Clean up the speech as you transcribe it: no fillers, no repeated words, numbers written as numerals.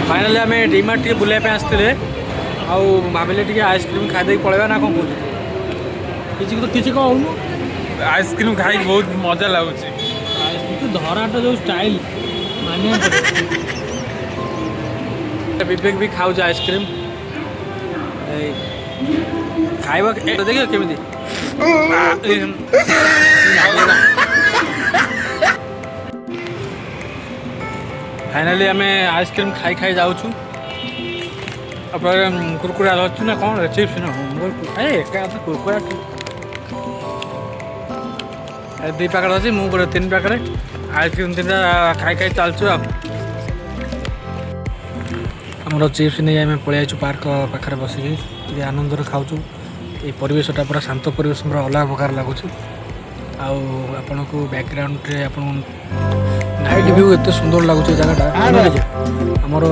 finally आम डीमार्ट टे बुलाइप आसते भाविले आइसक्रीम खाई पलैया ना कौन कौन किसी कौन आइसक्रीम खाई बहुत मजा लगुच धराटा जो स्टाइल मानिया विवेक भी खाऊ आइसक्रीम खाइबा देखिए केमी फाइनाली आम आइसक्रीम खाई खाई जाऊँ कुरकुरा अच्छी ना कौन चिप्स ना कुरकुरा दुई पैकेट अच्छी मुझे 3 पैकेट आइसक्रीम 3टा खाई खाई चलचु आमर चिप्स नहीं आम पलि पार्क पाखे बसिक आनंद खाऊँ ये परिवेशटा पूरा शांत परिवेश पूरा अलग प्रकार लगुच आपण को बैकग्राउंड आप नाइट व्यू एत सुंदर लगुच जगह आमर